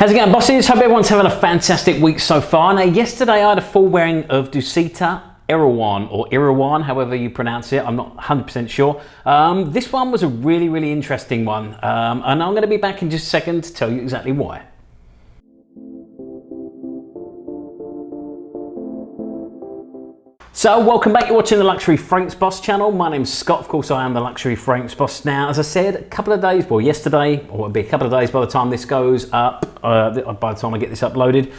How's it going, bosses? Hope everyone's having a fantastic week so far. Now, yesterday I had a full wearing of Dusita Erawan, or Erawan, however you pronounce it. I'm not 100% sure. This one was a really interesting one, and I'm going to be back in just a second to tell you exactly why. So welcome back, you're watching the Luxury Fragrance Boss channel. My name's Scott, of course I am the Luxury Fragrance Boss. Now, as I said, a couple of days, well yesterday, or it'll be a couple of days by the time this goes up, by the time I get this uploaded.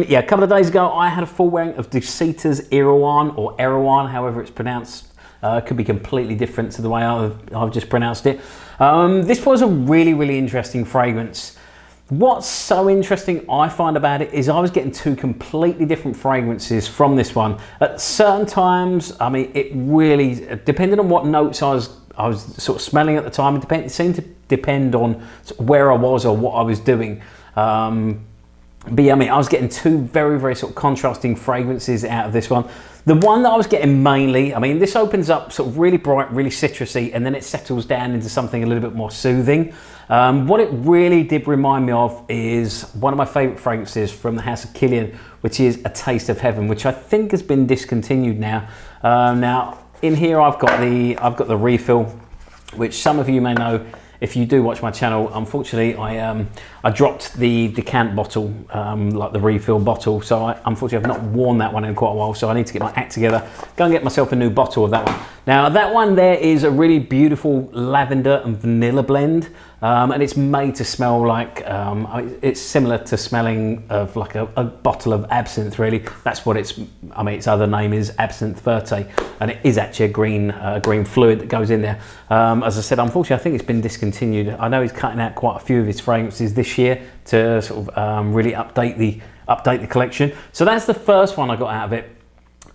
Yeah, a couple of days ago I had a full wearing of Dusita's Erawan, or Erawan, however it's pronounced. Could be completely different to the way I've just pronounced it. This was a really interesting fragrance. What's so interesting I find about it is I was getting two completely different fragrances from this one. At certain times, I mean, it really, depending on what notes I was sort of smelling at the time, it seemed to depend on sort of where I was or what I was doing. But yeah, I mean, I was getting two very sort of contrasting fragrances out of this one. The one that I was getting mainly, I mean, this opens up sort of really bright, really citrusy, and then it settles down into something a little bit more soothing. What it really did remind me of is one of my favourite fragrances from the House of Kilian, which is A Taste of Heaven, which I think has been discontinued now. Now, in here I've got the refill, which some of you may know. If you do watch my channel, unfortunately, I dropped the decant bottle, like the refill bottle. So unfortunately, I've not worn that one in quite a while. So I need to get my act together, go and get myself a new bottle of that one. Now that one there is a really beautiful lavender and vanilla blend. And it's made to smell like, it's similar to smelling of like a bottle of absinthe, really. That's what its other name is, Absinthe Verte. And it is actually a green fluid that goes in there. As I said, unfortunately, I think it's been discontinued. I know he's cutting out quite a few of his fragrances this year to sort of really update the collection. So that's the first one I got out of it.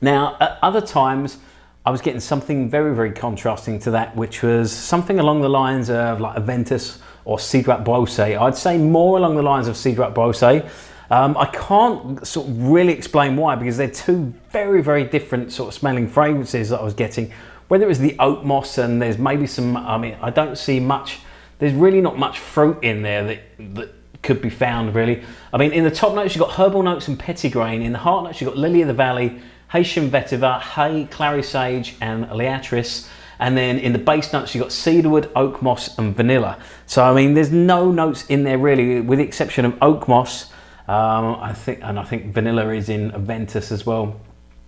Now, at other times, I was getting something very contrasting to that, which was something along the lines of like Aventus or Cedarwood Brose. I'd say more along the lines of Cedarwood Brose. I can't sort of really explain why, because they're two very different sort of smelling fragrances that I was getting. Whether it was the Oakmoss, and there's maybe some, I mean, I don't see much, there's really not much fruit in there that could be found really. I mean, in the top notes you've got herbal notes and Petitgrain. In the heart notes you've got Lily of the Valley, Haitian Vetiver, Clary sage and Liatris, and then in the base notes you've got cedarwood, oakmoss and vanilla. So I mean, there's no notes in there really, with the exception of oakmoss. I think vanilla is in Aventus as well.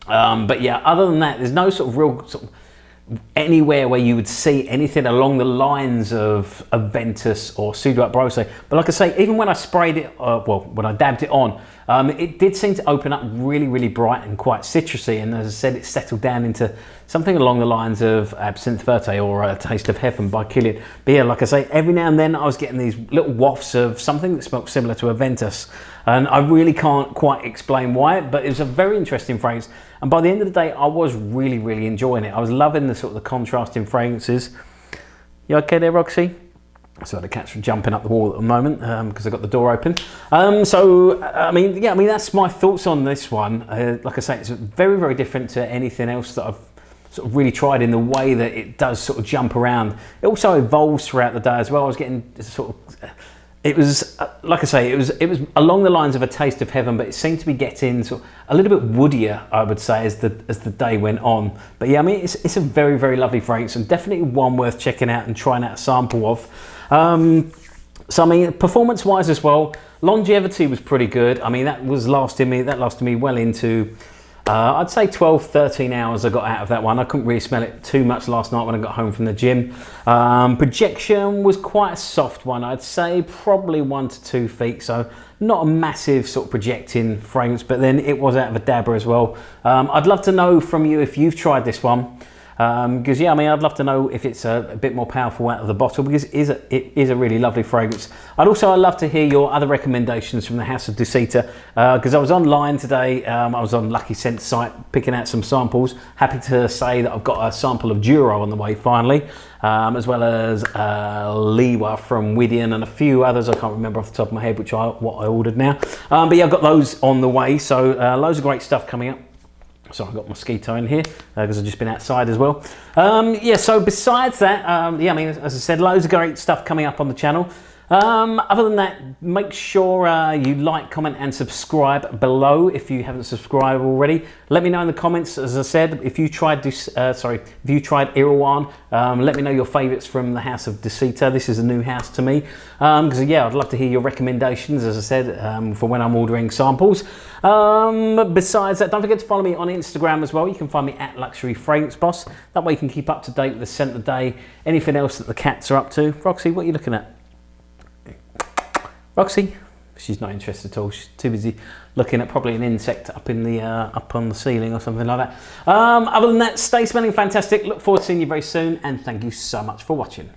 But yeah, other than that, there's no sort of real sort of anywhere where you would see anything along the lines of Aventus or Cedarwood Brose. But like I say, even when I sprayed it, when I dabbed it on, it did seem to open up really bright and quite citrusy. And as I said, it settled down into something along the lines of Absinthe Verte or A Taste of Heaven by Kilian. But yeah, like I say, every now and then I was getting these little wafts of something that smelled similar to Aventus. And I really can't quite explain why, but it was a very interesting fragrance. And by the end of the day, I was really enjoying it. I was loving the sort of the contrasting fragrances. You okay there, Roxy? So the cat's jumping up the wall at the moment because I got the door open. So I mean, yeah, I mean that's my thoughts on this one. Like I say, it's very different to anything else that I've sort of really tried in the way that it does sort of jump around. It also evolves throughout the day as well. I was getting sort of. It was, like I say, it was along the lines of A Taste of Heaven, but it seemed to be getting sort of a little bit woodier, I would say, as the day went on. But yeah, I mean, it's a very lovely fragrance, and definitely one worth checking out and trying out a sample of. So I mean, performance-wise as well, longevity was pretty good. I mean, that lasted me well into, I'd say 12-13 hours I got out of that one. I couldn't really smell it too much last night when I got home from the gym. Projection was quite a soft one. I'd say probably 1 to 2 feet, so not a massive sort of projecting fragrance, but then it was out of a dabber as well. I'd love to know from you if you've tried this one. Because yeah, I mean, I'd love to know if it's a bit more powerful out of the bottle, because it is a really lovely fragrance. I'd love to hear your other recommendations from the House of Dusita, because I was online today, I was on Lucky Scent site picking out some samples. Happy to say that I've got a sample of Duro on the way finally, as well as Liwa from Widian and a few others I can't remember off the top of my head what I ordered now. But yeah, I've got those on the way, so loads of great stuff coming up. So I've got mosquito in here because I've just been outside as well. Yeah, so besides that, yeah, I mean, as I said, loads of great stuff coming up on the channel. Other than that, make sure you like, comment and subscribe below if you haven't subscribed already. Let me know in the comments, as I said, if you tried Erawan. Let me know your favourites from the house of Dusita. This is a new house to me, because yeah, I'd love to hear your recommendations, as I said, for when I'm ordering samples. Besides that, don't forget to follow me on Instagram as well. You can find me at Luxury Fragrance Boss. That way you can keep up to date with the scent of the day, anything else that the cats are up to. Roxy, what are you looking at? Roxy, she's not interested at all. She's too busy looking at probably an insect up in the up on the ceiling or something like that. Other than that, stay smelling fantastic. Look forward to seeing you very soon, and thank you so much for watching.